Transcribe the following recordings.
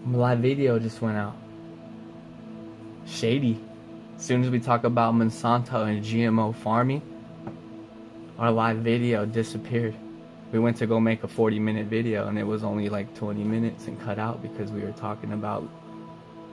Live video just went out. Shady. As soon as we talk about Monsanto and GMO farming, our live video disappeared. We went to go make a 40-minute video and it was only like 20 minutes and cut out because we were talking about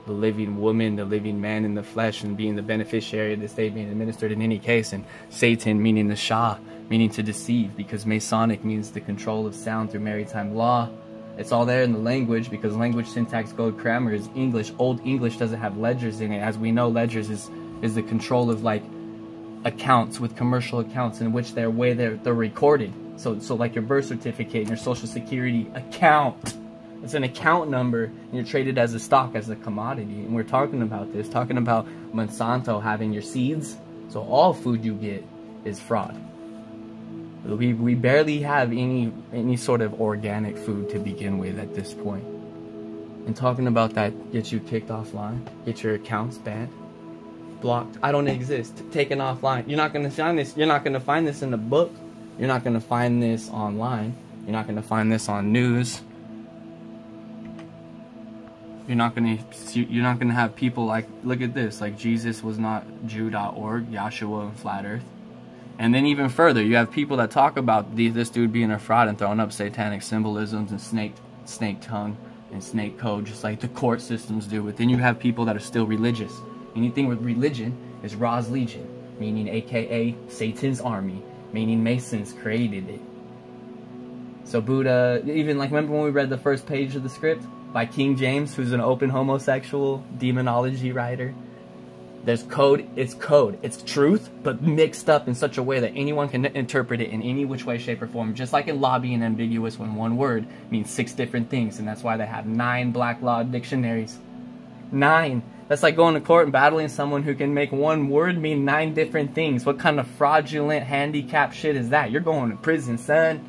the living woman, the living man in the flesh, and being the beneficiary of the state being administered in any case, and Satan meaning the Shah, meaning to deceive, because Masonic means the control of sound through maritime law. It's all there in the language, because language syntax code grammar is English. Old English doesn't have ledgers in it. As we know, ledgers is the control of like accounts, with commercial accounts in which they're recorded. So like your birth certificate and your social security account. It's an account number, and you're traded as a stock, as a commodity. And we're talking about this, talking about Monsanto having your seeds. So all food you get is fraud. We barely have any sort of organic food to begin with at this point. And talking about that gets you kicked offline, get your accounts banned, blocked. I don't exist, taken offline. You're not gonna find this. You're not gonna find this in a book. You're not gonna find this online. You're not gonna find this on news. You're not gonna have people like, look at this, like Jesus was not Jew.org, Yahshua and Flat Earth. And then even further, you have people that talk about this dude being a fraud and throwing up satanic symbolisms and snake tongue and snake code, just like the court systems do. But then you have people that are still religious. Anything with religion is Ra's Legion, meaning aka Satan's army, meaning Masons created it. So Buddha, even like, remember when we read the first page of the script by King James, who's an open homosexual demonology writer? There's code, it's truth, but mixed up in such a way that anyone can interpret it in any which way, shape, or form. Just like in law being ambiguous when one word means 6 different things, and that's why they have 9 black law dictionaries. 9. That's like going to court and battling someone who can make one word mean 9 different things. What kind of fraudulent, handicapped shit is that? You're going to prison, son.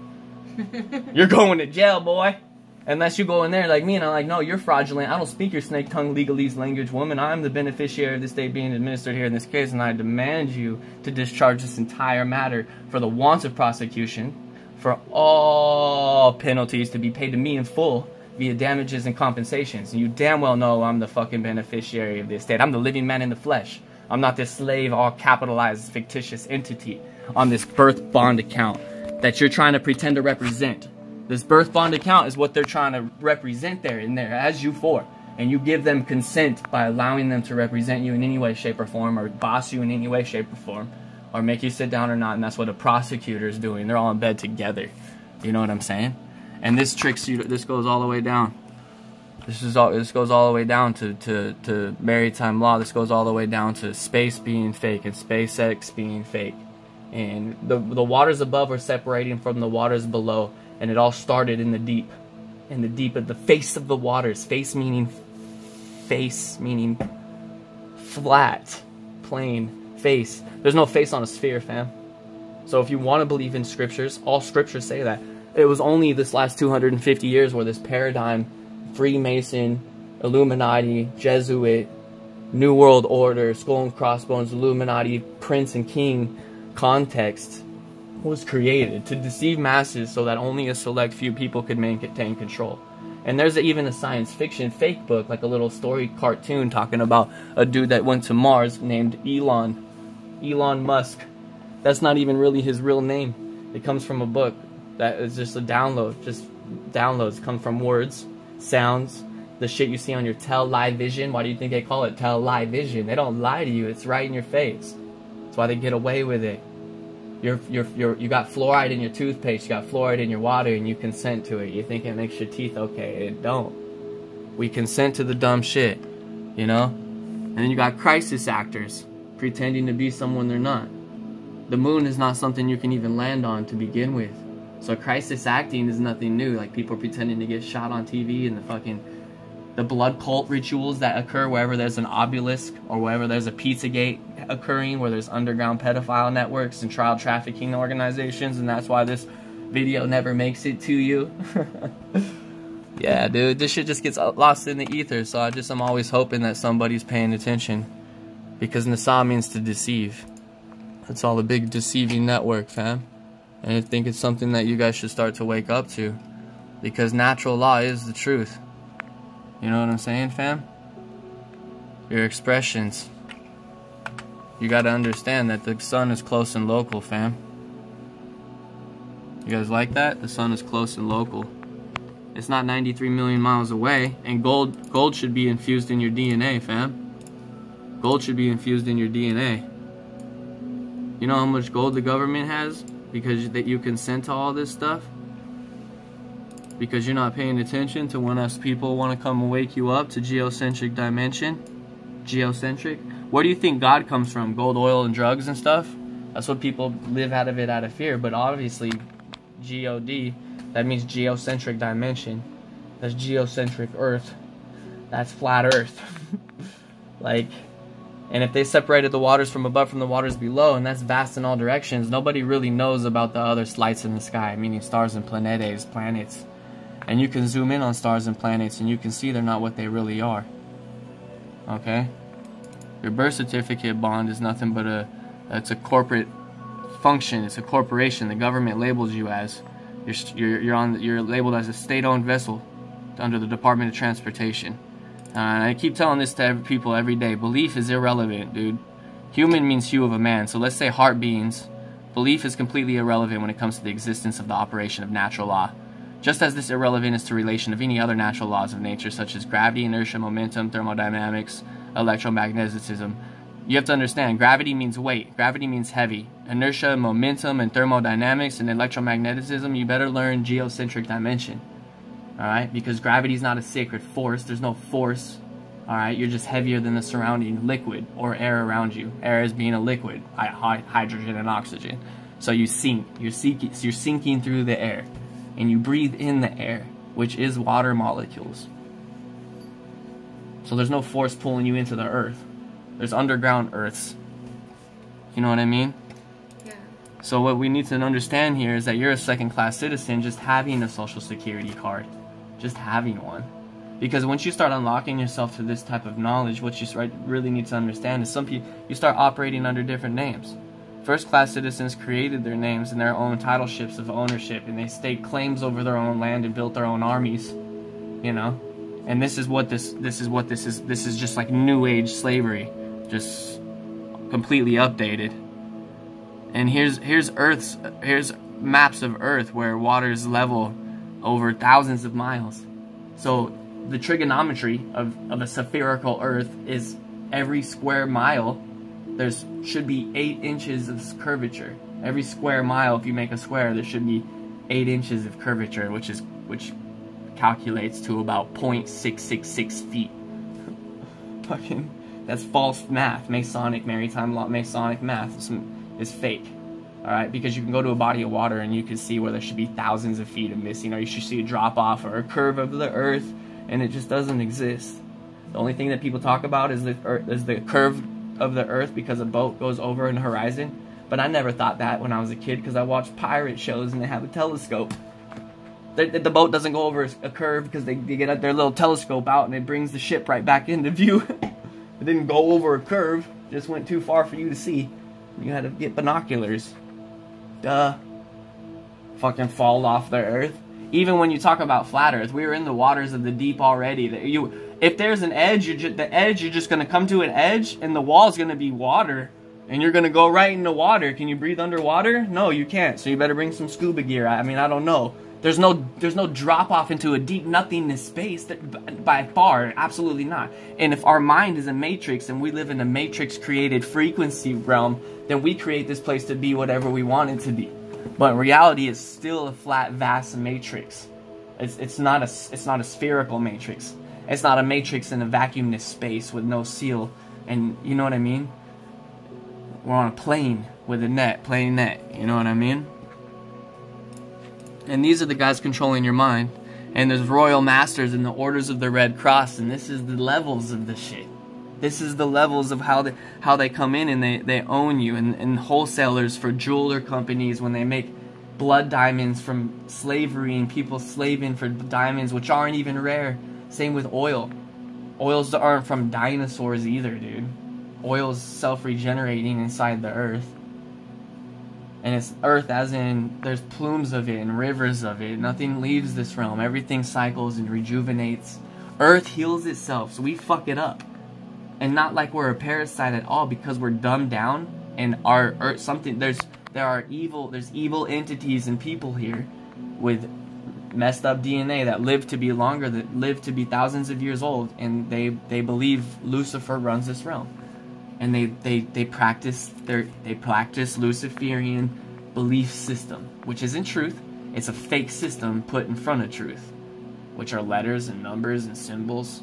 You're going to jail, boy. Unless you go in there like me and I'm like, no, you're fraudulent. I don't speak your snake tongue legalese language, woman. I'm the beneficiary of the state being administered here in this case, and I demand you to discharge this entire matter for the wants of prosecution, for all penalties to be paid to me in full via damages and compensations. And you damn well know I'm the fucking beneficiary of the estate. I'm the living man in the flesh. I'm not this slave, all capitalized, fictitious entity on this birth bond account that you're trying to pretend to represent. This birth bond account is what they're trying to represent there in there as you for. And you give them consent by allowing them to represent you in any way, shape, or form, or boss you in any way, shape, or form, or make you sit down or not. And that's what a prosecutor is doing. They're all in bed together. You know what I'm saying? And this tricks you. This goes all the way down. This goes all the way down to maritime law. This goes all the way down to space being fake and SpaceX being fake. And the waters above are separating from the waters below. And it all started in the deep of the face of the waters. Face meaning flat, plain, face. There's no face on a sphere, fam. So if you want to believe in scriptures, all scriptures say that. It was only this last 250 years where this paradigm, Freemason, Illuminati, Jesuit, New World Order, Skull and Crossbones, Illuminati, Prince and King context was created to deceive masses so that only a select few people could maintain control. And there's even a science fiction fake book, like a little story cartoon talking about a dude that went to Mars named Elon Musk. That's not even really his real name. It comes from a book that is just a download. Just downloads come from words, sounds, the shit you see on your television. Why do you think they call it television? They don't lie to you. It's right in your face. That's why they get away with it. You got fluoride in your toothpaste, you got fluoride in your water, and you consent to it. You think it makes your teeth okay. It don't. We consent to the dumb shit, you know? And then you got crisis actors pretending to be someone they're not. The moon is not something you can even land on to begin with. So crisis acting is nothing new. Like people pretending to get shot on TV and the blood cult rituals that occur wherever there's an obelisk or wherever there's a Pizzagate occurring, where there's underground pedophile networks and child trafficking organizations, and that's why this video never makes it to you. Yeah, dude, this shit just gets lost in the ether, so I'm always hoping that somebody's paying attention, because Nasa means to deceive. It's all a big deceiving network, fam. And I think it's something that you guys should start to wake up to, because natural law is the truth. You know what I'm saying, fam? Your expressions. You gotta understand that the sun is close and local, fam. You guys like that? The sun is close and local. It's not 93 million miles away, and gold should be infused in your DNA, fam. Gold should be infused in your DNA. You know how much gold the government has because that you consent to all this stuff? Because you're not paying attention to when us people want to come and wake you up to geocentric dimension. Geocentric. Where do you think God comes from? Gold, oil, and drugs and stuff? That's what people live out of fear. But obviously, G-O-D, that means geocentric dimension. That's geocentric Earth. That's flat Earth. Like, and if they separated the waters from above from the waters below, and that's vast in all directions, nobody really knows about the other lights in the sky, meaning stars and planets. And you can zoom in on stars and planets, and you can see they're not what they really are. Okay? Your birth certificate bond is nothing but it's a corporate function. It's a corporation. The government labels you as you're labeled as a state-owned vessel under the Department of Transportation. And I keep telling this to people every day. Belief is irrelevant, dude. Human means hue of a man. So let's say heart beings. Belief is completely irrelevant when it comes to the existence of the operation of natural law. Just as this irrelevant is to relation of any other natural laws of nature, such as gravity, inertia, momentum, thermodynamics, electromagnetism. You have to understand, gravity means weight. Gravity means heavy. Inertia, momentum, and thermodynamics and electromagnetism, you better learn geocentric dimension. Alright? Because gravity is not a sacred force. There's no force. Alright? You're just heavier than the surrounding liquid or air around you. Air is being a liquid. Hydrogen and oxygen. So you sink. You're sinking through the air. And you breathe in the air, which is water molecules. So there's no force pulling you into the earth. There's underground earths. You know what I mean? Yeah. So what we need to understand here is that you're a second-class citizen just having a social security card. Just having one. Because once you start unlocking yourself to this type of knowledge, what you really need to understand is some people, you start operating under different names. First-class citizens created their names and their own titleships of ownership, and they staked claims over their own land and built their own armies. You know? And this is what this is. This is just like New Age slavery, just completely updated. And here's maps of Earth where water is level over thousands of miles. So the trigonometry of a spherical Earth is every square mile should be 8 inches of curvature. Every square mile, if you make a square, there should be 8 inches of curvature, which calculates to about 0.666 feet. Fucking, that's false math. Masonic maritime law, Masonic math is fake. Alright, because you can go to a body of water and you can see where there should be thousands of feet of missing, or you should see a drop off or a curve of the Earth, and it just doesn't exist. The only thing that people talk about is the curve of the Earth because a boat goes over an horizon. But I never thought that when I was a kid because I watched pirate shows and they have a telescope. The boat doesn't go over a curve because they get their little telescope out and it brings the ship right back into view. It didn't go over a curve, just went too far for you to see. You had to get binoculars. Duh. Fucking fall off the Earth. Even when you talk about flat Earth, we were in the waters of the deep already. If there's an edge, you're just going to come to an edge, and the wall's going to be water, and you're going to go right into water. Can you breathe underwater? No, you can't. So you better bring some scuba gear. I mean, I don't know. There's no drop off into a deep nothingness space by far. Absolutely not. And if our mind is a matrix and we live in a matrix created frequency realm, then we create this place to be whatever we want it to be. But in reality, it's still a flat, vast matrix. It's not a spherical matrix. It's not a matrix in a vacuumness space with no seal. And you know what I mean? We're on a plane with a net, playing net. You know what I mean? And these are the guys controlling your mind. And there's royal masters and the orders of the Red Cross. And this is the levels of the shit. This is the levels of how they come in and they own you. And wholesalers for jeweler companies when they make blood diamonds from slavery and people slaving for diamonds which aren't even rare. Same with oil. Oils aren't from dinosaurs either, dude. Oil's self-regenerating inside the earth. And it's earth as in there's plumes of it and rivers of it. Nothing leaves this realm. Everything cycles and rejuvenates. Earth heals itself, so we fuck it up. And not like we're a parasite at all, because we're dumbed down and our Earth, something, there's evil entities and people here with messed up DNA that live to be longer, that live to be thousands of years old, and they believe Lucifer runs this realm. And they practice Luciferian belief system, which isn't truth. It's a fake system put in front of truth, which are letters and numbers and symbols,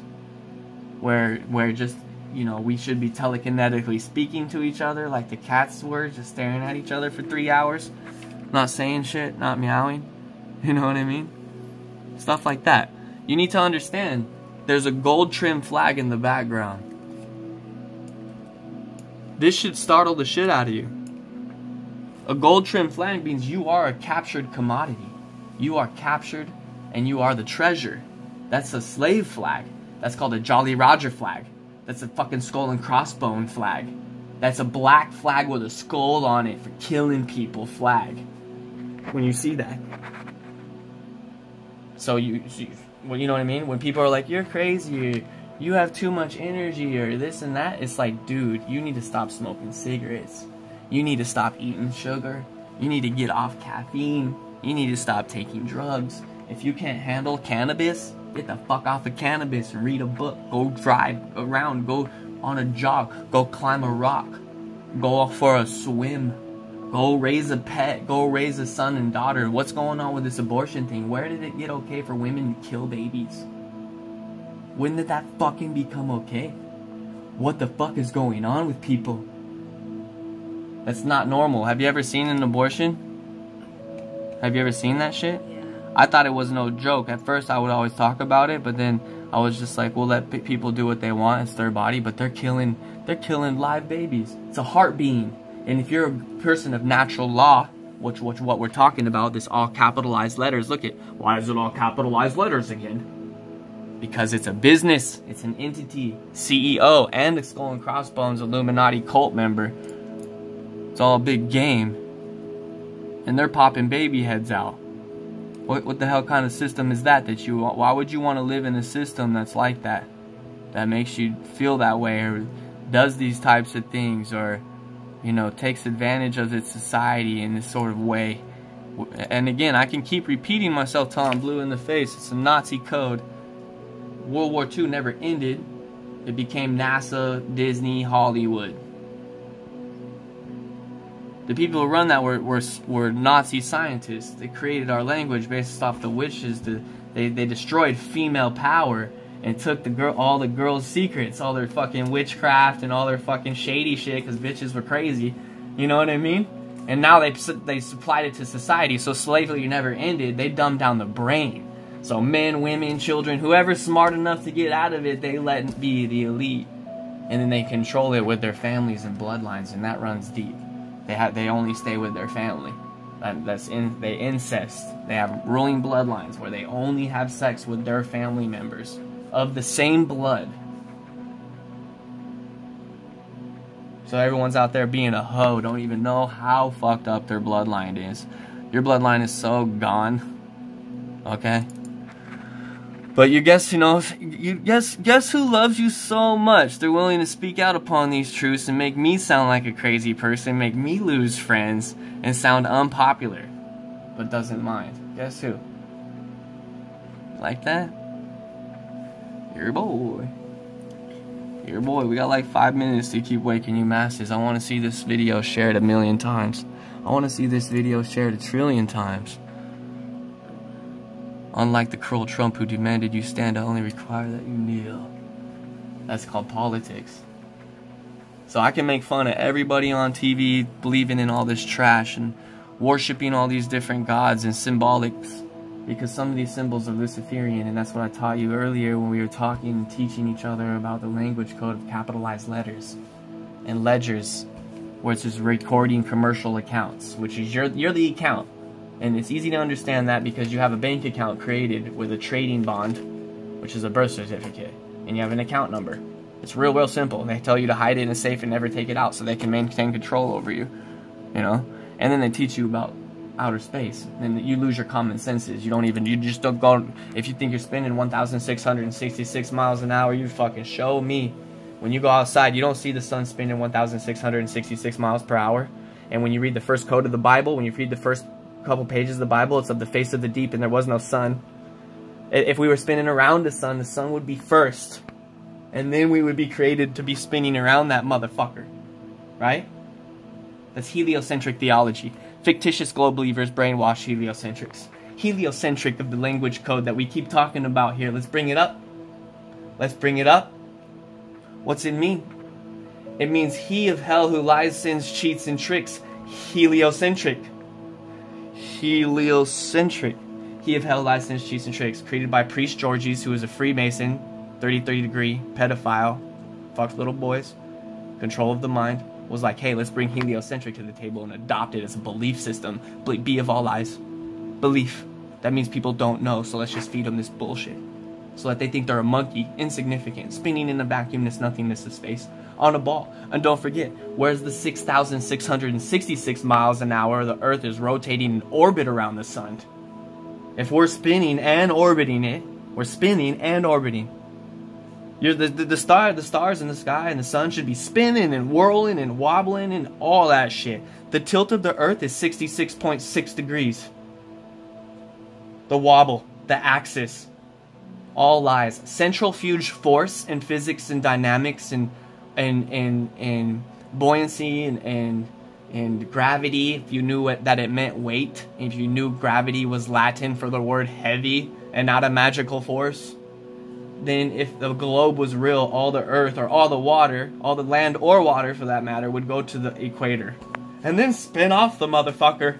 where just, you know, we should be telekinetically speaking to each other like the cats were, just staring at each other for 3 hours, not saying shit, not meowing. You know what I mean? Stuff like that. You need to understand, there's a gold trim flag in the background. This should startle the shit out of you. A gold trim flag means you are a captured commodity. You are captured and you are the treasure. That's a slave flag. That's called a Jolly Roger flag. That's a fucking skull and crossbone flag. That's a black flag with a skull on it for killing people flag. When you see that. So you know what I mean? When people are like, you're crazy, you have too much energy, or this and that, it's like, dude, you need to stop smoking cigarettes. You need to stop eating sugar. You need to get off caffeine. You need to stop taking drugs. If you can't handle cannabis, get the fuck off of cannabis and read a book. Go drive around. Go on a jog. Go climb a rock. Go for a swim. Go raise a pet. Go raise a son and daughter. What's going on with this abortion thing? Where did it get okay for women to kill babies? When did that fucking become okay? What the fuck is going on with people? That's not normal. Have you ever seen an abortion? Have you ever seen that shit? Yeah. I thought it was no joke. At first I would always talk about it, but then I was just like, we'll let people do what they want. It's their body, but they're killing live babies. It's a heart being. And if you're a person of natural law, which what we're talking about, this all capitalized letters, look at, why is it all capitalized letters again? Because it's a business, it's an entity, CEO, and a Skull and Crossbones Illuminati cult member. It's all a big game. And they're popping baby heads out. What the hell kind of system is that why would you want to live in a system that's like that? That makes you feel that way, or does these types of things, or, you know, takes advantage of its society in this sort of way. And again, I can keep repeating myself till I'm blue in the face. It's a Nazi code. World War II never ended. It became NASA, Disney, Hollywood. The people who run that were Nazi scientists. They created our language based off the witches. They destroyed female power and took all the girls' secrets, all their fucking witchcraft and all their fucking shady shit, because bitches were crazy. You know what I mean? And now they supplied it to society, so slavery never ended. They dumbed down the brain. So men, women, children, whoever's smart enough to get out of it, they let be the elite. And then they control it with their families and bloodlines, and that runs deep. They only stay with their family. They incest. They have ruling bloodlines where they only have sex with their family members of the same blood. So everyone's out there being a hoe, don't even know how fucked up their bloodline is. Your bloodline is so gone. Okay? But you guess who loves you so much? They're willing to speak out upon these truths and make me sound like a crazy person, make me lose friends, and sound unpopular, but doesn't mind. Guess who? Like that? Your boy. Your boy. We got like 5 minutes to keep waking you masses. I want to see this video shared 1,000,000 times. I want to see this video shared 1,000,000,000,000 times. Unlike the cruel Trump who demanded you stand to only require that you kneel. That's called politics. So I can make fun of everybody on TV believing in all this trash and worshiping all these different gods and symbolics, because some of these symbols are Luciferian, and that's what I taught you earlier when we were talking and teaching each other about the language code of capitalized letters and ledgers, which is recording commercial accounts, which is you're the account. And it's easy to understand that because you have a bank account created with a trading bond, which is a birth certificate, and you have an account number. It's real simple. They tell you to hide it in a safe and never take it out so they can maintain control over you, you know? And then they teach you about outer space. And you lose your common senses. You just don't go, if you think you're spinning 1,666 miles an hour, you fucking show me. When you go outside, you don't see the sun spinning 1,666 miles per hour. And when you read the first code of the Bible, when you read the first couple pages of the Bible, it's of the face of the deep and there was no sun. If we were spinning around the sun would be first. And then we would be created to be spinning around that motherfucker. Right? That's heliocentric theology. Fictitious globe believers brainwash heliocentrics. Heliocentric of the language code that we keep talking about here. Let's bring it up. Let's bring it up. What's it mean? It means he of hell who lies, sins, cheats, and tricks. Heliocentric. Heliocentric. He of hell lies, sins, cheats, and tricks. Created by Priest Georges, who is a Freemason, 33-degree pedophile, fucks little boys, control of the mind. Was like, hey, let's bring heliocentric to the table and adopt it as a belief system. B of all lies. Belief. That means people don't know, so let's just feed them this bullshit. So that they think they're a monkey, insignificant, spinning in a vacuumness, nothingness of space, on a ball. And don't forget, where's the 6,666 miles an hour the Earth is rotating in orbit around the sun? If we're spinning and orbiting it, we're spinning and orbiting. The stars in the sky and the sun should be spinning and whirling and wobbling and all that shit. The tilt of the Earth is 66.6 degrees. The wobble, the axis, all lies. Centrifuge force in physics and dynamics and buoyancy and gravity. If you knew that it meant weight, if you knew gravity was Latin for the word heavy and not a magical force. Then if the globe was real, all the earth or all the water, all the land or water for that matter, would go to the equator. And then spin off the motherfucker.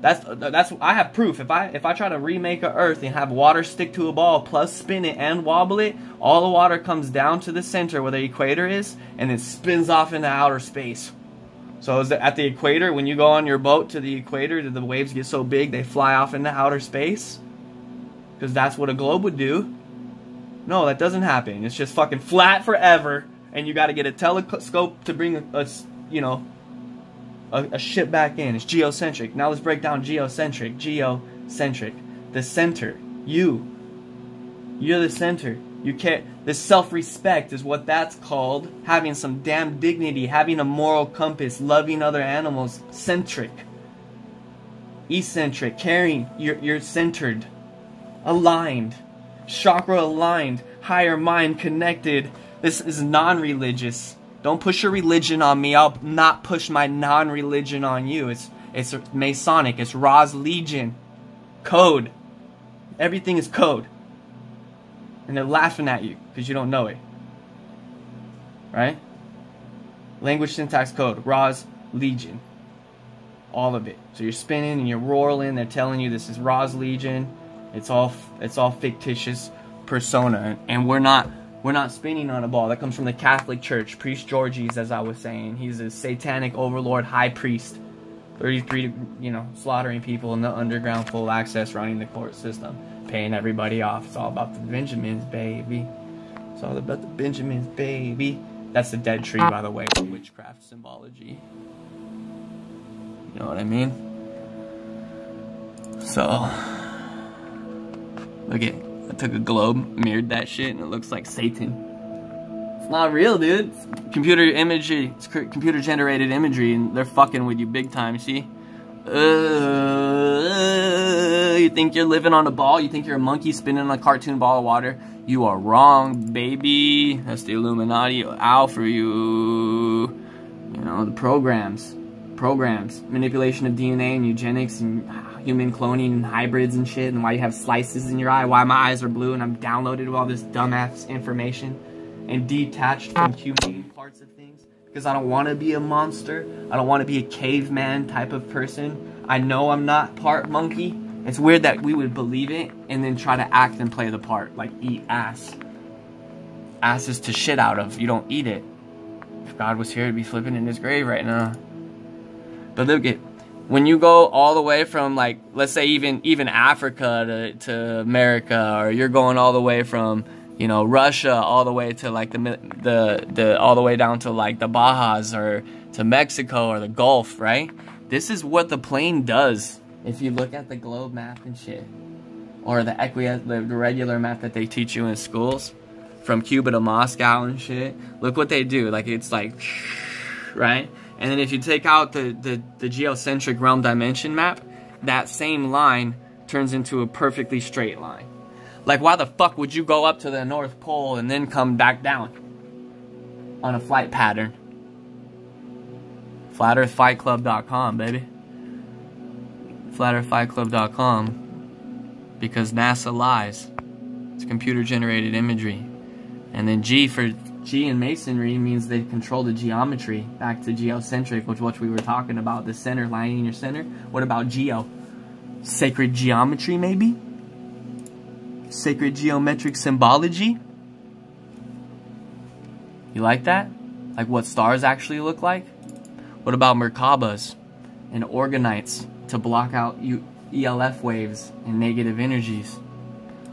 That's I have proof. If I try to remake a earth and have water stick to a ball plus spin it and wobble it, all the water comes down to the center where the equator is and it spins off into outer space. So is it at the equator, when you go on your boat to the equator, do the waves get so big they fly off into outer space? Because that's what a globe would do. No, that doesn't happen. It's just fucking flat forever, and you got to get a telescope to bring a ship back in. It's geocentric. Now let's break down geocentric. Geocentric. The center. You're the center. You can't. This self-respect is what that's called. Having some damn dignity. Having a moral compass. Loving other animals. Centric. Eccentric. Caring. You're centered. Aligned. Chakra aligned, higher mind connected. This is non-religious. Don't push your religion on me. I'll not push my non-religion on you. It's Masonic. It's Ra's Legion. Code. Everything is code. And they're laughing at you because you don't know it. Right? Language, syntax, code. Ra's Legion. All of it. So you're spinning and you're roaring. They're telling you this is Ra's Legion. It's all fictitious persona, and we're not spinning on a ball. That comes from the Catholic Church. Priest Georges, as I was saying, he's a satanic overlord high priest, 33, slaughtering people in the underground, full access, running the court system, paying everybody off. It's all about the Benjamins, baby. It's all about the Benjamins, baby. That's the dead tree, by the way, for witchcraft symbology. You know what I mean? So. Look at, I took a globe, mirrored that shit, and it looks like Satan. It's not real, dude. It's computer imagery. It's computer generated imagery, and they're fucking with you big time, see? You think you're living on a ball? You think you're a monkey spinning on a cartoon ball of water? You are wrong, baby. That's the Illuminati out for you. You know, the programs. Manipulation of DNA and eugenics and human cloning and hybrids and shit, and why you have slices in your eye, why my eyes are blue, and I'm downloaded with all this dumbass information and detached from human parts of things because I don't want to be a monster. I don't want to be a caveman type of person. I know I'm not part monkey. It's weird that we would believe it and then try to act and play the part, like eat ass. Ass is to shit out of. You don't eat it. If God was here, he'd be flipping in his grave right now. But look at, when you go all the way from, like, let's say even Africa to America, or you're going all the way from, Russia all the way to like the all the way down to like the Bajas or to Mexico or the Gulf, right? This is what the plane does. If you look at the globe map and shit, or the regular map that they teach you in schools, from Cuba to Moscow and shit, look what they do. Like, it's like, right? And then if you take out the geocentric realm dimension map, that same line turns into a perfectly straight line. Like, why the fuck would you go up to the North Pole and then come back down on a flight pattern? FlatEarthFightClub.com, baby. FlatEarthFightClub.com. Because NASA lies. It's computer-generated imagery. And then G in Masonry means they control the geometry. Back to geocentric, which what we were talking about, the center, lying in your center. What about geo? Sacred geometry, maybe? Sacred geometric symbology? You like that? Like what stars actually look like? What about Merkabas and organites to block out ELF waves and negative energies?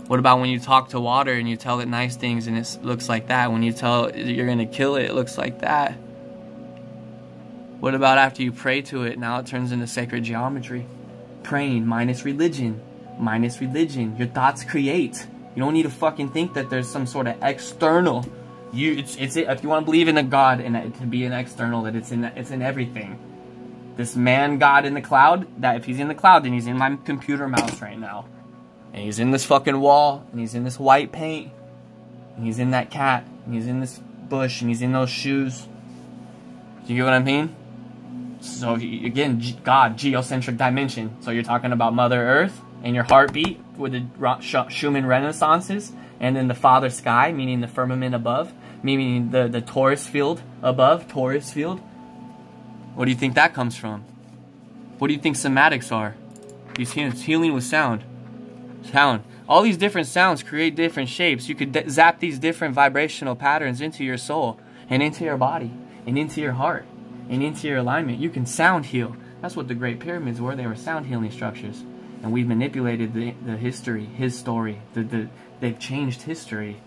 What about when you talk to water and you tell it nice things and it looks like that? When you tell it you're going to kill it, it looks like that. What about after you pray to it, now it turns into sacred geometry? Praying minus religion. Minus religion. Your thoughts create. You don't need to fucking think that there's some sort of external. If you want to believe in a God and it to be an external, that it's in everything. This man God in the cloud, that if he's in the cloud, then he's in my computer mouse right now. And he's in this fucking wall, and he's in this white paint, and he's in that cat, and he's in this bush, and he's in those shoes. Do you get what I mean? So again, God, geocentric dimension. So you're talking about Mother Earth and your heartbeat with the Schumann Renaissances, and then the Father Sky, meaning the firmament above, meaning the torus field above, torus field. What do you think that comes from? What do you think somatics are? These healing with sound. Sound. All these different sounds create different shapes. You could zap these different vibrational patterns into your soul and into your body and into your heart and into your alignment. You can sound heal. That's what the Great Pyramids were. They were sound healing structures. And we've manipulated the history, his story. They've changed history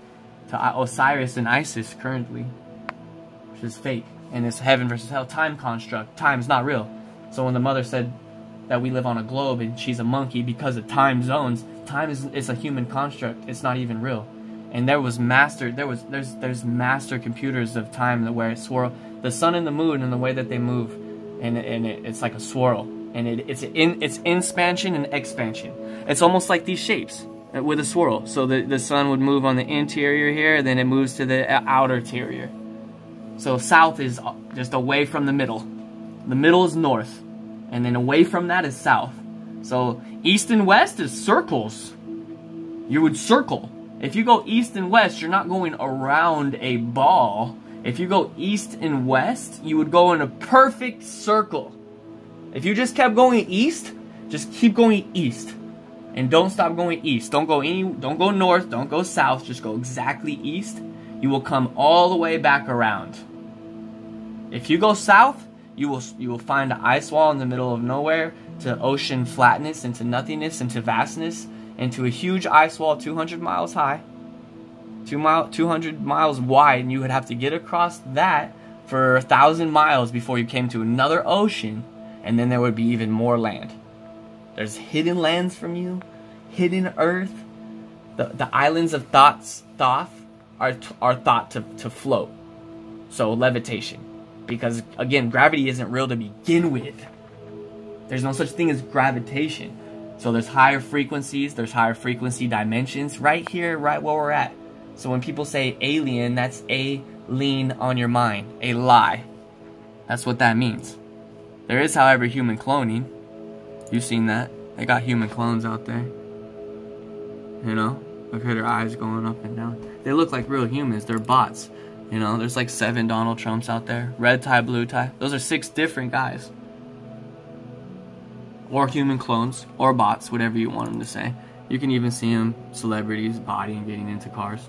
to Osiris and Isis currently, which is fake. And it's heaven versus hell time construct. Time's not real. So when the mother said that we live on a globe and she's a monkey because of time zones, time is a human construct. It's not even real. And there's master computers of time where it swirl the sun and the moon and the way that they move, and it's like a swirl, and it's expansion and expansion. It's almost like these shapes with a swirl. So the sun would move on the interior here, then it moves to the outer interior. So south is just away from the middle. The middle is north, and then away from that is south. So east and west is circles. You would circle. If you go east and west, you're not going around a ball. If you go east and west, you would go in a perfect circle. If you just kept going east, just keep going east. And don't stop going east. Don't go north, don't go south, just go exactly east. You will come all the way back around. If you go south, you will find an ice wall in the middle of nowhere, to ocean flatness, into nothingness, into vastness, into a huge ice wall 200 miles high, 200 miles wide, and you would have to get across that for 1,000 miles before you came to another ocean, and then there would be even more land. There's hidden lands from you, hidden earth. The islands of Thoth are thought to float. So levitation. Because again, gravity isn't real to begin with. There's no such thing as gravitation. So there's higher frequencies, there's higher frequency dimensions right here, right where we're at. So when people say alien, that's a lean on your mind, a lie. That's what that means. There is, however, human cloning. You've seen that. They got human clones out there. You know? Look at their eyes going up and down. They look like real humans. They're bots. You know, there's like 7 Donald Trumps out there. Red tie, blue tie. Those are 6 different guys. Or human clones. Or bots. Whatever you want them to say. You can even see them, celebrities, bodying, getting into cars.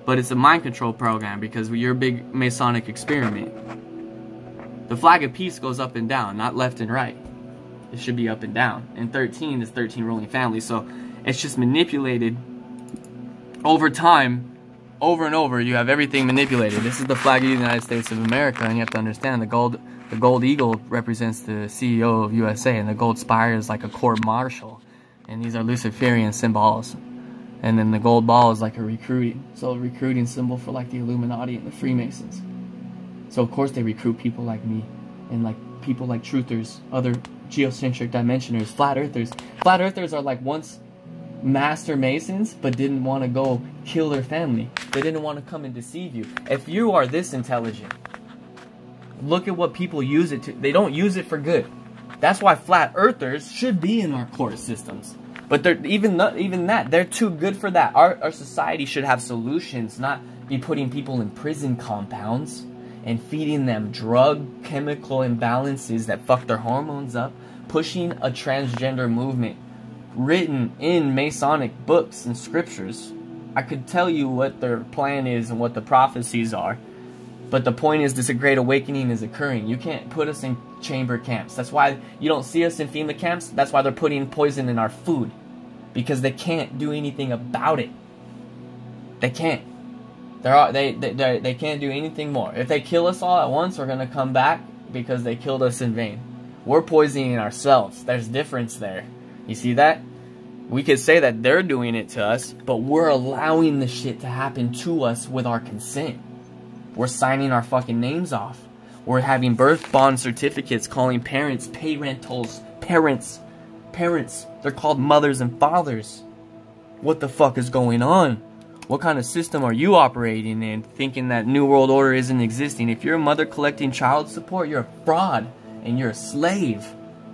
But it's a mind control program because you're a big Masonic experiment. The flag of peace goes up and down, not left and right. It should be up and down. And 13 is 13 ruling families. So it's just manipulated over time over and over, you have everything manipulated. This is the flag of the United States of America, and you have to understand the gold eagle represents the CEO of USA, and the gold spire is like a court martial, and these are Luciferian symbols. And then the gold ball is like a recruiting symbol for like the Illuminati and the Freemasons. So of course they recruit people like me, and like people like truthers, other geocentric dimensioners, flat earthers. Flat earthers are like once master masons, but didn't want to go kill their family. They didn't want to come and deceive you. If you are this intelligent, look at what people use it to. They don't use it for good. That's why flat earthers should be in our court systems. But they're even that, they're too good for that. Our society should have solutions, not be putting people in prison compounds and feeding them drug chemical imbalances that fuck their hormones up, pushing a transgender movement written in Masonic books and scriptures. I could tell you what their plan is and what the prophecies are, but the point is this great awakening is occurring. You can't put us in chamber camps. That's why you don't see us in FEMA camps. That's why they're putting poison in our food, because they can't do anything about it. They can't. They can't do anything more. If they kill us all at once, we're gonna come back because they killed us in vain. We're poisoning ourselves. There's difference there. You see that? We could say that they're doing it to us, but we're allowing the shit to happen to us with our consent. We're signing our fucking names off. We're having birth bond certificates calling parents parentals. Parents. They're called mothers and fathers. What the fuck is going on? What kind of system are you operating in, thinking that New World Order isn't existing? If you're a mother collecting child support, you're a fraud and you're a slave.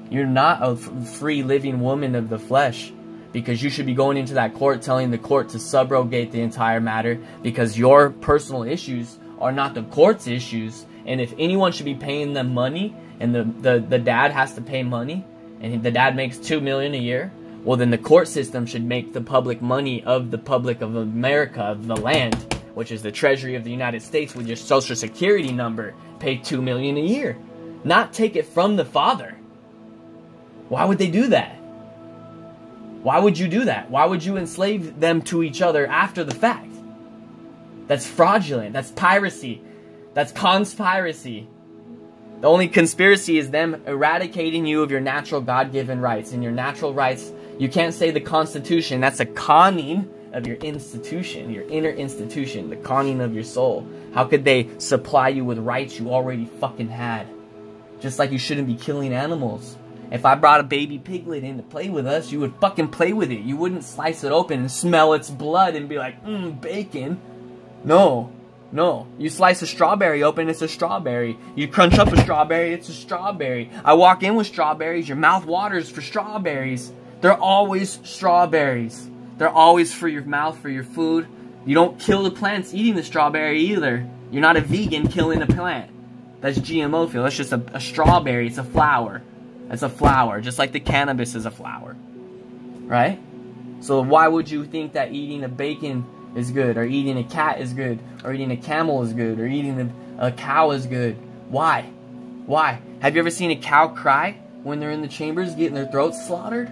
You're not a free living woman of the flesh, because you should be going into that court telling the court to subrogate the entire matter, because your personal issues are not the court's issues. And if anyone should be paying them money, and the dad has to pay money, and the dad makes $2 million a year, well then the court system should make the public money of the public of America, of the land, which is the treasury of the United States, with your social security number, pay $2 million a year. Not take it from the father. Why would they do that? Why would you do that? Why would you enslave them to each other after the fact? That's fraudulent. That's piracy. That's conspiracy. The only conspiracy is them eradicating you of your natural God-given rights. And your natural rights, you can't say the Constitution. That's a conning of your institution, your inner institution, the conning of your soul. How could they supply you with rights you already fucking had? Just like you shouldn't be killing animals. If I brought a baby piglet in to play with us, you would fucking play with it. You wouldn't slice it open and smell its blood and be like, bacon. No. You slice a strawberry open, it's a strawberry. You crunch up a strawberry, it's a strawberry. I walk in with strawberries, your mouth waters for strawberries. They're always strawberries. They're always for your mouth, for your food. You don't kill the plants eating the strawberry either. You're not a vegan killing a plant. That's GMO fuel. That's just a strawberry. It's a flower. It's a flower, just like the cannabis is a flower, right? So why would you think that eating a bacon is good, or eating a cat is good, or eating a camel is good, or eating a cow is good? Why? Why? Have you ever seen a cow cry when they're in the chambers getting their throats slaughtered?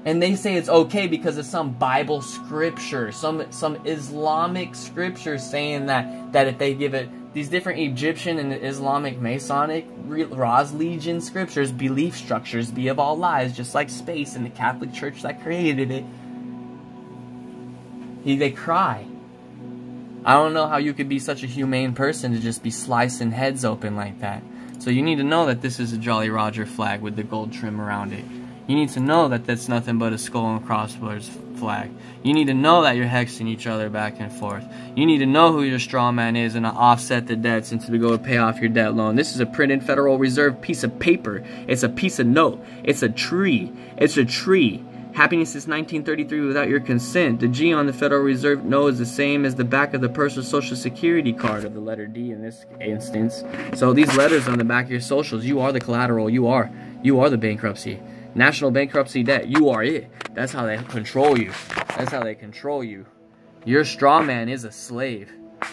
And they say it's okay because of some Bible scripture, some Islamic scripture saying that if they give it, these different Egyptian and Islamic Masonic Roslegian scriptures, belief structures be of all lies, just like space and the Catholic Church that created it. They cry. I don't know how you could be such a humane person to just be slicing heads open like that. So you need to know that this is a Jolly Roger flag with the gold trim around it. You need to know that that's nothing but a skull and crossbones flag. You need to know that you're hexing each other back and forth. You need to know who your straw man is and to offset the debts and to go pay off your debt loan. This is a printed Federal Reserve piece of paper. It's a piece of note. It's a tree. It's a tree. Happening since 1933 without your consent. The G on the Federal Reserve note is the same as the back of the person's social security card, of the letter D in this instance. So these letters on the back of your socials, you are the collateral. You are the bankruptcy. National bankruptcy debt, you are it. That's how they control you. That's how they control you. Your straw man is a slave.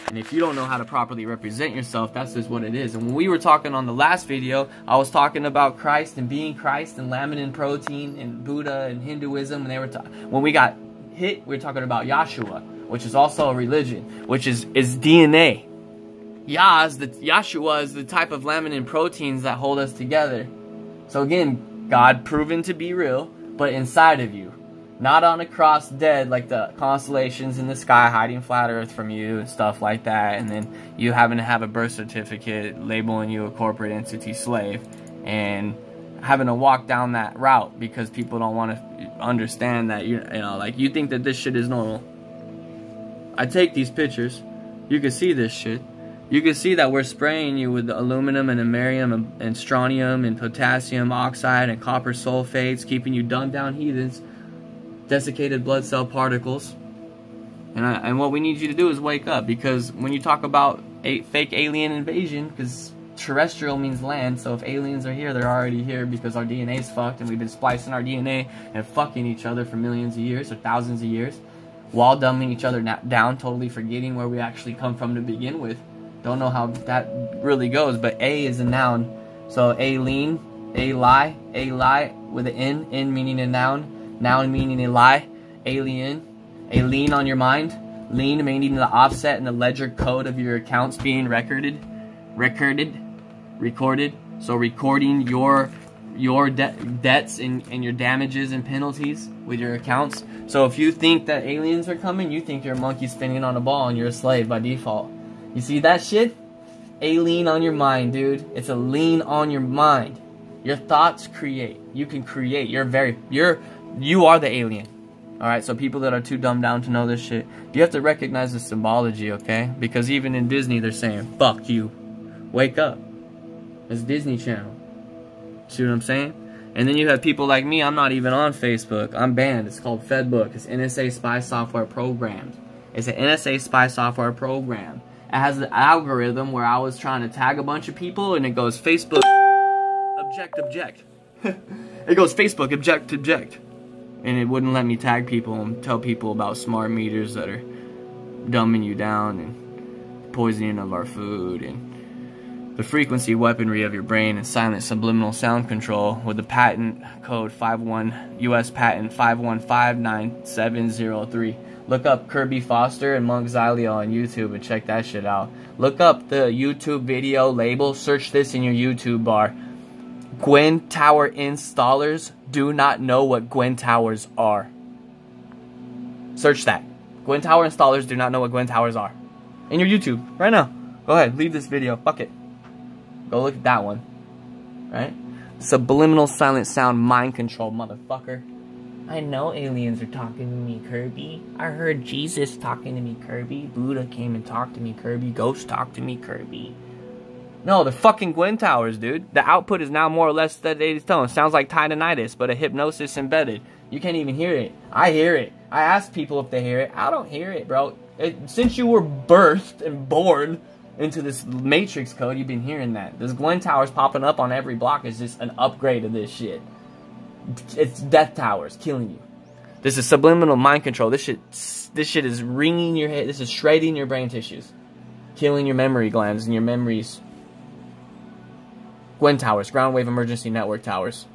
And if you don't know how to properly represent yourself, that's just what it is. And when we were talking on the last video, I was talking about Christ and being Christ and laminin protein and Buddha and Hinduism. And when we got hit, we were talking about Yahshua. which is also a religion, which is DNA. Yahshua is the type of laminin proteins that hold us together. So again, God proven to be real, but inside of you. Not on a cross dead like the constellations in the sky hiding flat earth from you and stuff like that, and then you having to have a birth certificate labeling you a corporate entity slave and having to walk down that route because people don't want to understand that, you know, like, you think that this shit is normal. I take these pictures, you can see this shit. You can see that we're spraying you with aluminum and americium and strontium and potassium oxide and copper sulfates, keeping you dumbed down heathens, desiccated blood cell particles. And what we need you to do is wake up, because when you talk about fake alien invasion, because terrestrial means land, so if aliens are here, they're already here because our DNA's fucked and we've been splicing our DNA and fucking each other for millions of years or thousands of years, while dumbing each other down, totally forgetting where we actually come from to begin with. Don't know how that really goes, but A is a noun. So alien, a lie with an N meaning a noun meaning a lie, alien, a lien on your mind, lien meaning the offset and the ledger code of your accounts being recorded. So recording your debts and your damages and penalties with your accounts. So if you think that aliens are coming, you think you're a monkey spinning on a ball and you're a slave by default. You see that shit? A lien on your mind, dude. It's a lien on your mind. Your thoughts create. You can create. You are the alien. Alright, so people that are too dumbed down to know this shit, you have to recognize the symbology, okay? Because even in Disney, they're saying, fuck you. Wake up. It's Disney Channel. See what I'm saying? And then you have people like me. I'm not even on Facebook. I'm banned. It's called Fedbook. It's NSA spy software programmed. It's an NSA spy software program. It has an algorithm where I was trying to tag a bunch of people, and it goes Facebook object. It goes Facebook object. And it wouldn't let me tag people and tell people about smart meters that are dumbing you down and poisoning of our food and the frequency weaponry of your brain and silent subliminal sound control with the patent code US patent 5159703. Look up Kirby Foster and Monk Xylio on YouTube and check that shit out. Look up the YouTube video label. Search this in your YouTube bar. Gwen Tower installers do not know what Gwen Towers are. Search that. Gwen Tower installers do not know what Gwen Towers are. In your YouTube, right now. Go ahead, leave this video. Fuck it. Go look at that one. Right? Subliminal silent sound mind control, motherfucker. I know aliens are talking to me, Kirby. I heard Jesus talking to me, Kirby. Buddha came and talked to me, Kirby. Ghosts talked to me, Kirby. No, they're fucking Gwen Towers, dude. The output is now more or less that they tell. It sounds like tinnitus, but a hypnosis embedded. You can't even hear it. I hear it. I ask people if they hear it. I don't hear it, bro. Since you were birthed and born into this matrix code, you've been hearing that. This Gwen Towers popping up on every block is just an upgrade of this shit. It's death towers killing you. This is subliminal mind control. This shit is ringing your head. This is shredding your brain tissues, killing your memory glands and your memories. Gwen Towers, ground wave emergency network towers,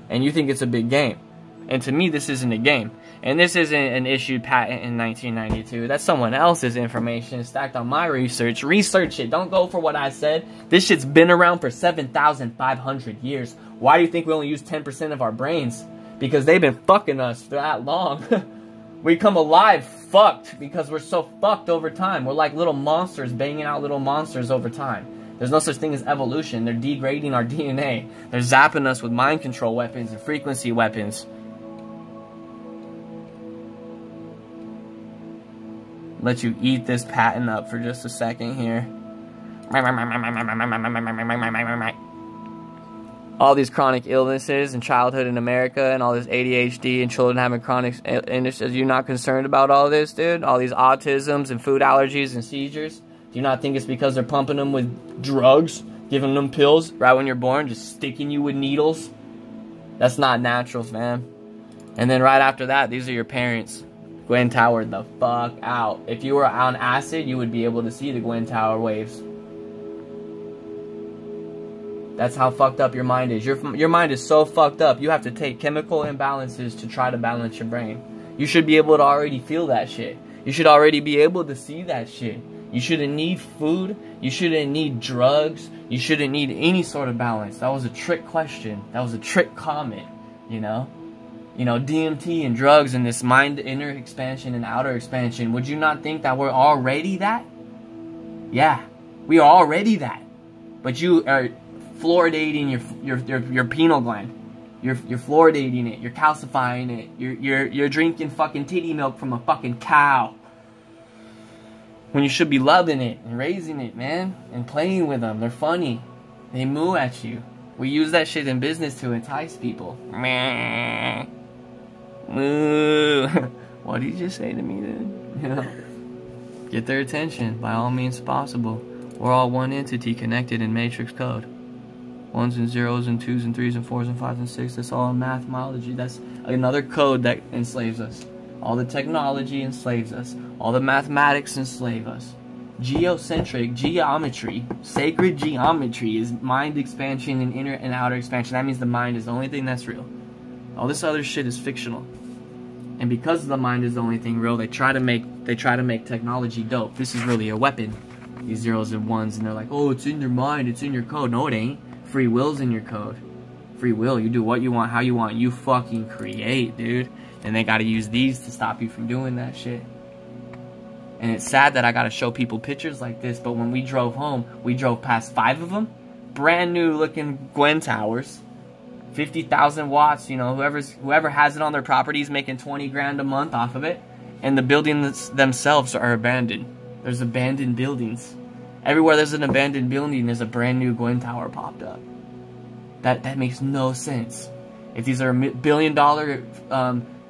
and you think it's a big game. And to me, this isn't a game. And this isn't an issued patent in 1992. That's someone else's information stacked on my research. Research it. Don't go for what I said. This shit's been around for 7,500 years. Why do you think we only use 10% of our brains? Because they've been fucking us for that long. We come alive fucked because we're so fucked over time. We're like little monsters banging out little monsters over time. There's no such thing as evolution. They're degrading our DNA. They're zapping us with mind control weapons and frequency weapons. Let you eat this patent up for just a second here. All these chronic illnesses in childhood in America and all this ADHD and children having chronic illnesses. You're not concerned about all this, dude? All these autisms and food allergies and seizures? Do you not think it's because they're pumping them with drugs? Giving them pills right when you're born? Just sticking you with needles? That's not natural, fam. And then right after that, these are your parents. Gwen Tower the fuck out. If you were on acid, you would be able to see the Gwen Tower waves. That's how fucked up your mind is. Your mind is so fucked up, you have to take chemical imbalances to try to balance your brain. You should be able to already feel that shit. You should already be able to see that shit. You shouldn't need food. You shouldn't need drugs. You shouldn't need any sort of balance. That was a trick question. That was a trick comment, you know? You know, DMT and drugs and this mind inner expansion and outer expansion. Would you not think that we're already that? Yeah, we are already that. But you are fluoridating your pineal gland. You're fluoridating it. You're calcifying it. You're drinking fucking titty milk from a fucking cow. When you should be loving it and raising it, man, and playing with them. They're funny. They moo at you. We use that shit in business to entice people. Meh. Moo. What did you just say to me, dude? You know, get their attention by all means possible. We're all one entity connected in matrix code. 1s and 0s and 2s and 3s and 4s and 5s and 6s. That's all in mathemology. That's another code that enslaves us. All the technology enslaves us. All the mathematics enslave us. Geocentric geometry, sacred geometry, is mind expansion and inner and outer expansion. That means the mind is the only thing that's real. All this other shit is fictional. And because the mind is the only thing real, they try to make technology dope. This is really a weapon. These 0s and 1s, and they're like, oh, it's in your mind, it's in your code. No, it ain't. Free will's in your code. Free will. You do what you want, how you want. You fucking create, dude. And they gotta use these to stop you from doing that shit. And it's sad that I gotta show people pictures like this, but when we drove home, we drove past 5 of them. Brand new looking Gwen towers. 50,000 watts, you know, whoever has it on their property is making 20 grand a month off of it. And the buildings themselves are abandoned. There's abandoned buildings. Everywhere there's an abandoned building, there's a brand new Gwen tower popped up. That makes no sense. If these are billion-dollar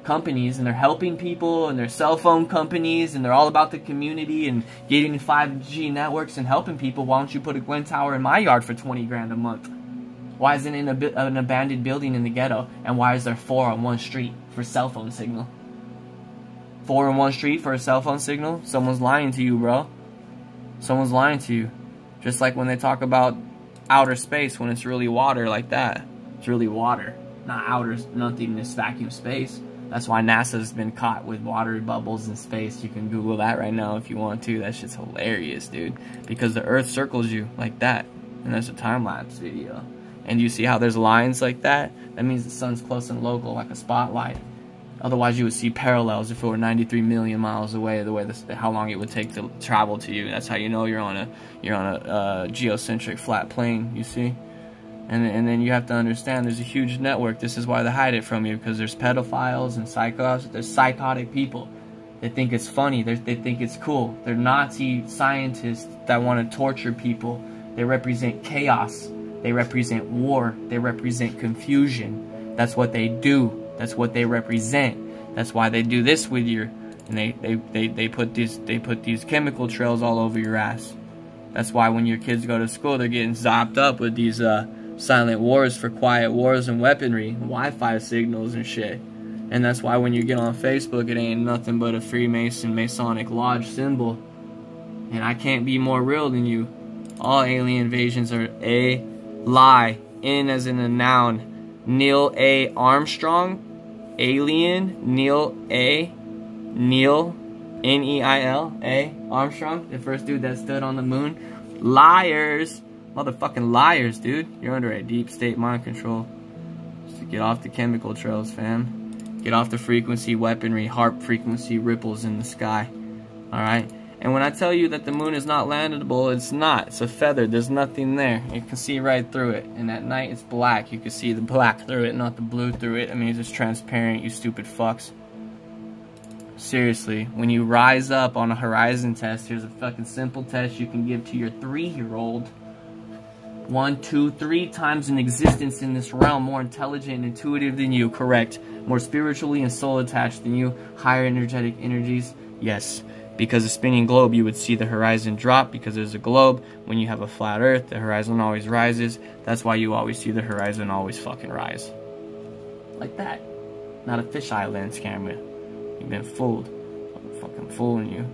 companies and they're helping people and they're cell phone companies and they're all about the community and getting 5G networks and helping people, why don't you put a Gwen tower in my yard for 20 grand a month? Why isn't it an abandoned building in the ghetto? And why is there 4 on one street for cell phone signal? 4 on one street for a cell phone signal? Someone's lying to you, bro. Someone's lying to you. Just like when they talk about outer space, when it's really water like that. It's really water, not outer, nothingness, vacuum space. That's why NASA's been caught with water bubbles in space. You can Google that right now if you want to. That shit's hilarious, dude. Because the Earth circles you like that. And there's a time-lapse video. And you see how there's lines like that? That means the sun's close and local, like a spotlight. Otherwise, you would see parallels if it were 93 million miles away. The way how long it would take to travel to you. That's how you know you're on a geocentric flat plane. You see, and then you have to understand there's a huge network. This is why they hide it from you, because there's pedophiles and psychos. There's psychotic people. They think it's funny. They think it's cool. They're Nazi scientists that want to torture people. They represent chaos. They represent war. They represent confusion. That's what they do. That's what they represent. That's why they do this with you. And they put these chemical trails all over your ass. That's why when your kids go to school, they're getting zapped up with these silent wars for quiet wars and weaponry, Wi-Fi signals and shit. And that's why when you get on Facebook, it ain't nothing but a Freemason Masonic Lodge symbol. And I can't be more real than you. All alien invasions are a lie. In as in a noun. Neil A. Armstrong. Alien. Neil A. Neil. Neil A. Armstrong. The first dude that stood on the moon. Liars. Motherfucking liars, dude. You're under a deep state mind control. So get off the chemical trails, fam. Get off the frequency weaponry, harp frequency ripples in the sky. Alright? And when I tell you that the moon is not landable, it's not. It's a feather. There's nothing there. You can see right through it. And at night, it's black. You can see the black through it, not the blue through it. I mean, it's transparent, you stupid fucks. Seriously, when you rise up on a horizon test, here's a fucking simple test you can give to your 3-year-old. 1, 2, 3 times in existence in this realm, more intelligent and intuitive than you, correct. More spiritually and soul attached than you, higher energetic energies, yes. Because a spinning globe, you would see the horizon drop because there's a globe. When you have a flat earth, the horizon always rises. That's why you always see the horizon always fucking rise. Like that. Not a fisheye lens camera. You've been fooled. I'm fucking fooling you.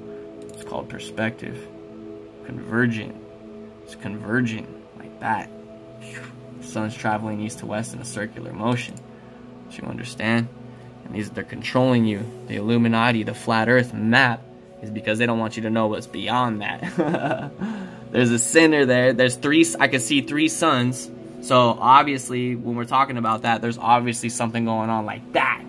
It's called perspective. Convergent. It's convergent. Like that. The sun's traveling east to west in a circular motion. Do you understand? And they're controlling you. The Illuminati, the flat earth map, is because they don't want you to know what's beyond that. There's a center there. There's three. I can see three suns. So obviously, when we're talking about that, there's obviously something going on like that.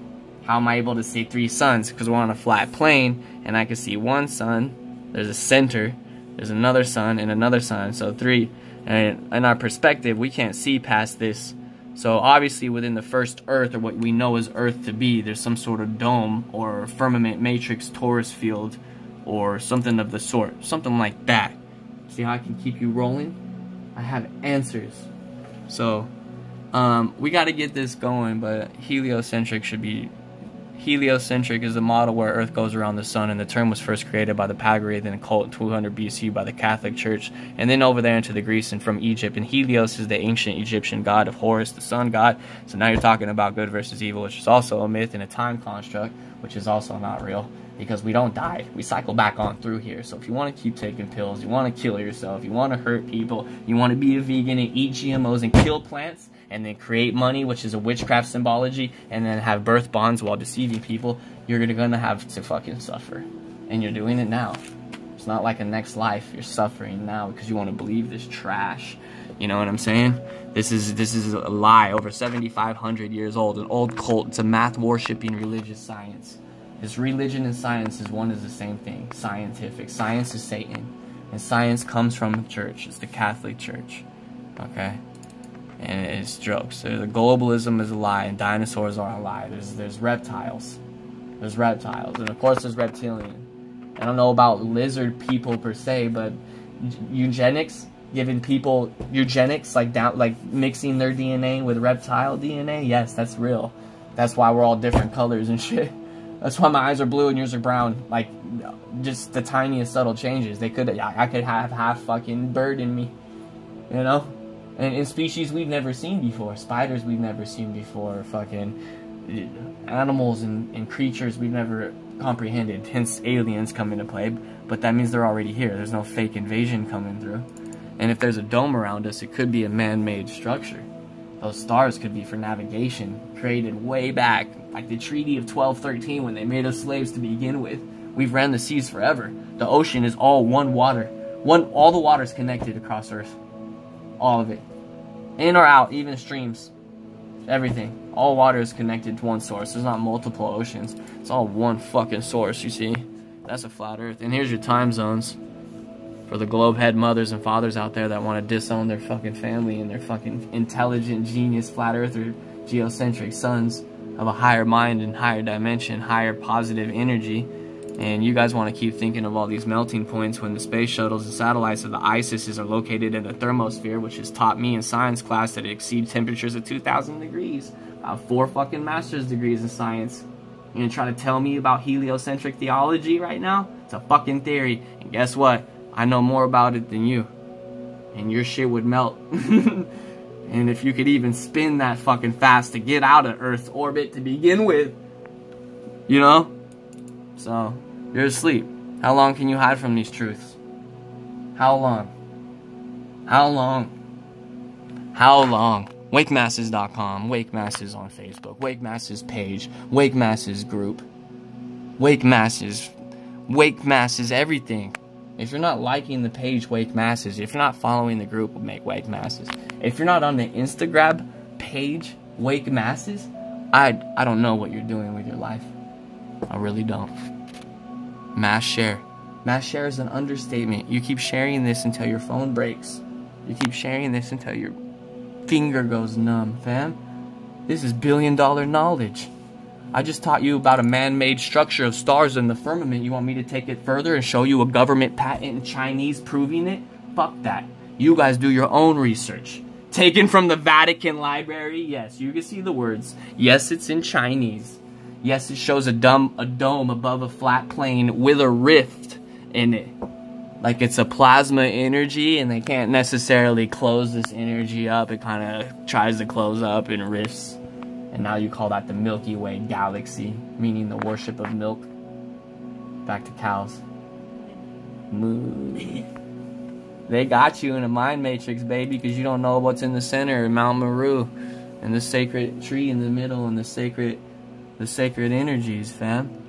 How am I able to see three suns? Because we're on a flat plane, and I can see one sun. There's a center. There's another sun and another sun. So three. And in our perspective, we can't see past this. So obviously, within the first Earth, or what we know as Earth to be, there's some sort of dome or firmament matrix torus field or something of the sort. Something like that. See how I can keep you rolling? I have answers. So, we got to get this going, but heliocentric should be... Heliocentric is the model where Earth goes around the sun, and the term was first created by the Pythagorean cult in 200 BC by the Catholic Church, and then over there into the Greece and from Egypt. And Helios is the ancient Egyptian god of Horus, the sun god. So now you're talking about good versus evil, which is also a myth and a time construct, which is also not real, because we don't die. We cycle back on through here. So if you want to keep taking pills, you want to kill yourself, you want to hurt people, you want to be a vegan and eat GMOs and kill plants, and then create money, which is a witchcraft symbology, and then have birth bonds while deceiving people, you're gonna have to fucking suffer. And you're doing it now. It's not like a next life. You're suffering now because you want to believe this trash. You know what I'm saying? This is a lie. Over 7,500 years old. An old cult. It's a math-worshipping religious science. This religion and science is one is the same thing. Scientific. Science is Satan. And science comes from the church. It's the Catholic Church. Okay? And it's jokes. The globalism is a lie, and dinosaurs are a lie. There's reptiles. There's reptiles, and of course there's reptilian. I don't know about lizard people per se, but eugenics, giving people eugenics, like mixing their DNA with reptile DNA, yes, that's real. That's why we're all different colors and shit. That's why my eyes are blue and yours are brown. Like, just the tiniest subtle changes. I could have half fucking bird in me, you know. And in species we've never seen before. Spiders we've never seen before. Fucking animals and creatures we've never comprehended. Hence aliens come into play. But that means they're already here. There's no fake invasion coming through. And if there's a dome around us, it could be a man-made structure. Those stars could be for navigation. Created way back. Like the Treaty of 1213 when they made us slaves to begin with. We've ran the seas forever. The ocean is all one water. All the water is connected across Earth. All of it. In or out, even streams. Everything. All water is connected to one source. There's not multiple oceans. It's all one fucking source, you see? That's a flat Earth. And here's your time zones. For the globe head mothers and fathers out there that want to disown their fucking family and their fucking intelligent, genius, flat earther, geocentric sons of a higher mind and higher dimension, higher positive energy. And you guys want to keep thinking of all these melting points when the space shuttles and satellites of the ISIS are located in the thermosphere, which has taught me in science class that it exceeds temperatures of 2,000 degrees. About 4 fucking master's degrees in science. You're gonna try to tell me about heliocentric theology right now? It's a fucking theory. And guess what? I know more about it than you. And your shit would melt. And if you could even spin that fucking fast to get out of Earth's orbit to begin with. You know? So, you're asleep. How long can you hide from these truths? How long? How long? How long? WakeMasses.com, Wake Masses on Facebook, Wake Masses page, Wake Masses group, Wake Masses, everything. If you're not liking the page Wake Masses, if you're not following the group Wake Masses, if you're not on the Instagram page Wake Masses, I don't know what you're doing with your life. I really don't. Mass share. Mass share is an understatement. You keep sharing this until your phone breaks. You keep sharing this until your finger goes numb, fam. This is billion-dollar knowledge. I just taught you about a man-made structure of stars in the firmament. You want me to take it further and show you a government patent in Chinese proving it? Fuck that. You guys do your own research. Taken from the Vatican Library? Yes, you can see the words. Yes, it's in Chinese. Yes, it shows a dome above a flat plane with a rift in it. Like it's a plasma energy, and they can't necessarily close this energy up. It kind of tries to close up and rifts. And now you call that the Milky Way galaxy, meaning the worship of milk. Back to cows. Moo. They got you in a mind matrix, baby, because you don't know what's in the center, Mount Meru, and the sacred tree in the middle, and the sacred energies, fam.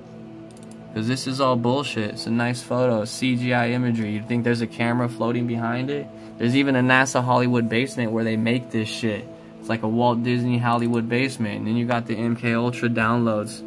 Because this is all bullshit. It's a nice photo, CGI imagery. You'd think there's a camera floating behind it. There's even a NASA Hollywood basement where they make this shit. It's like a Walt Disney Hollywood basement. And then you got the MK Ultra downloads.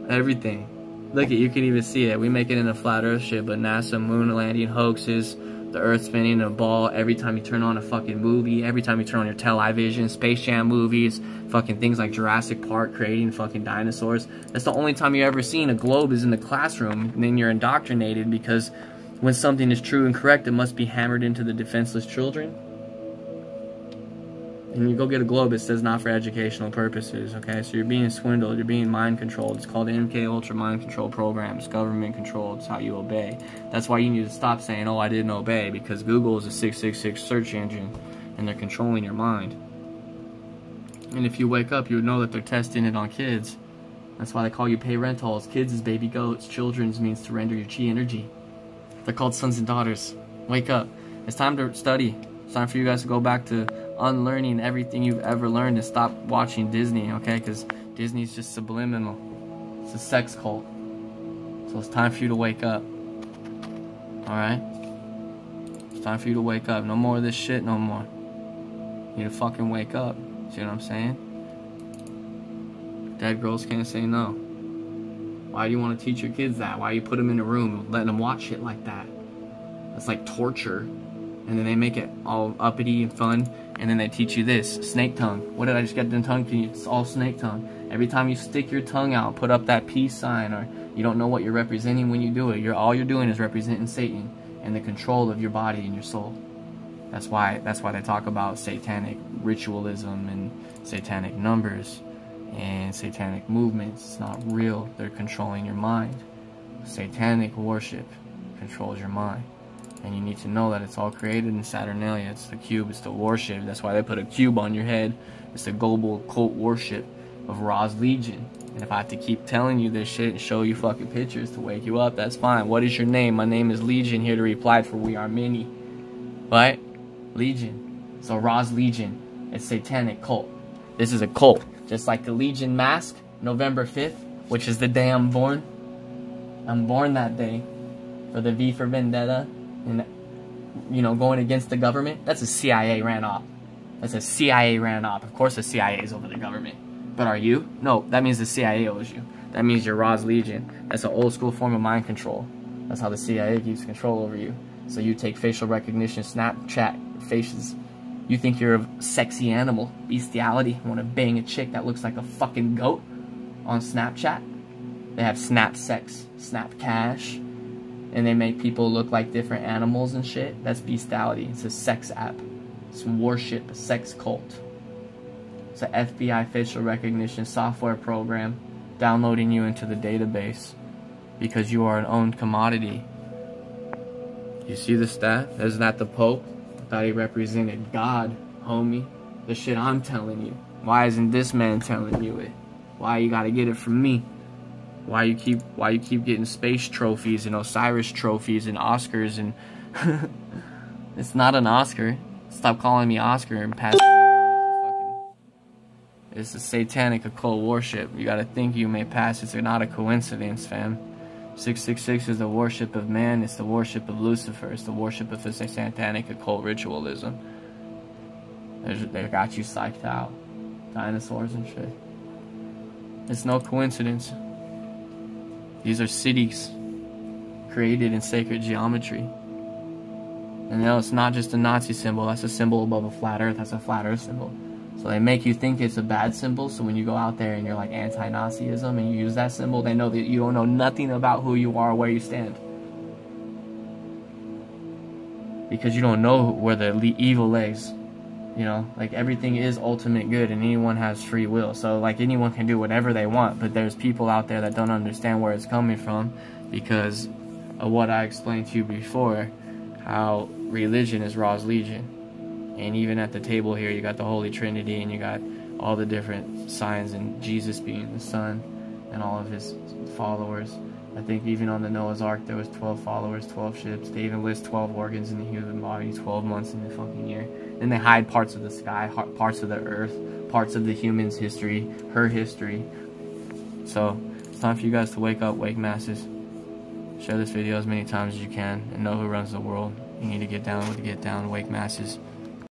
Everything. Look, you can even see it. We make it in a flat earth shit, but NASA moon landing hoaxes, the earth spinning a ball every time you turn on a fucking movie, every time you turn on your television, Space Jam movies, fucking things like Jurassic Park creating fucking dinosaurs. That's the only time you've ever seen a globe is in the classroom, and then you're indoctrinated because when something is true and correct, it must be hammered into the defenseless children. And you go get a globe, it says not for educational purposes, okay? So you're being swindled, you're being mind controlled. It's called MK Ultra mind control programs, government controlled. It's how you obey. That's why you need to stop saying, oh, I didn't obey, because Google is a 666 search engine, and they're controlling your mind. And if you wake up, you would know that they're testing it on kids. That's why they call you parentals. Kids is baby goats. Children's means to render your chi energy. They're called sons and daughters. Wake up. It's time to study. It's time for you guys to go back to unlearning everything you've ever learned and stop watching Disney, okay? Because Disney's just subliminal. It's a sex cult. So it's time for you to wake up. Alright? It's time for you to wake up. No more of this shit no more. You need to fucking wake up. See what I'm saying? Dead girls can't say no. Why do you want to teach your kids that? Why you put them in a room letting them watch shit like that? That's like torture. And then they make it all uppity and fun. And then they teach you this. Snake tongue. What did I just get done tongue? It's all snake tongue. Every time you stick your tongue out, put up that peace sign, or you don't know what you're representing when you do it. All you're doing is representing Satan and the control of your body and your soul. That's why they talk about satanic ritualism and satanic numbers and satanic movements. It's not real. They're controlling your mind. Satanic worship controls your mind. And you need to know that it's all created in Saturnalia. It's the cube, it's the worship. That's why they put a cube on your head. It's the global occult worship of Ra's Legion. And if I have to keep telling you this shit and show you fucking pictures to wake you up, that's fine. What is your name? My name is Legion, here to reply for we are many. Right? Legion. So Ra's Legion. It's satanic cult. This is a cult. Just like the Legion mask, November 5th, which is the day I'm born. I'm born that day for the V for Vendetta. And, you know, going against the government. That's a CIA ran off. That's a CIA ran off. Of course the CIA is over the government. But are you? No, that means the CIA owes you. That means you're Ra's Legion. That's an old school form of mind control. That's how the CIA keeps control over you. So you take facial recognition, Snapchat faces. You think you're a sexy animal, bestiality. You want to bang a chick that looks like a fucking goat on Snapchat. They have Snap Sex, Snap Cash. And they make people look like different animals and shit. That's bestiality. It's a sex app. It's worship, a sex cult. It's an FBI facial recognition software program downloading you into the database because you are an owned commodity. You see the stat? Isn't that the Pope? I thought he represented God, homie. The shit I'm telling you. Why isn't this man telling you it? Why you gotta get it from me? Why you keep getting space trophies and Osiris trophies and Oscars and it's not an Oscar. Stop calling me Oscar and pass me around as a fucking. It's a satanic occult worship. You gotta think you may pass. It's not a coincidence, fam. 666 is the worship of man. It's the worship of Lucifer. It's the worship of the satanic occult ritualism. They got you psyched out. Dinosaurs and shit. It's no coincidence. These are cities created in sacred geometry. And no, it's not just a Nazi symbol. That's a symbol above a flat earth. That's a flat earth symbol. So they make you think it's a bad symbol. So when you go out there and you're like anti-Nazism and you use that symbol, they know that you don't know nothing about who you are or where you stand. Because you don't know where the evil lays. You know, like everything is ultimate good and anyone has free will. So like anyone can do whatever they want, but there's people out there that don't understand where it's coming from because of what I explained to you before, how religion is Ra's Legion. And even at the table here, you got the Holy Trinity and you got all the different signs and Jesus being the Son and all of his followers. I think even on the Noah's Ark there was 12 followers, 12 ships. They even list 12 organs in the human body, 12 months in the fucking year. Then they hide parts of the sky, parts of the earth, parts of the human's history, her history. So It's time for you guys to wake up, wake masses. Share this video as many times as you can and know who runs the world. You need to get down with get down, wake masses.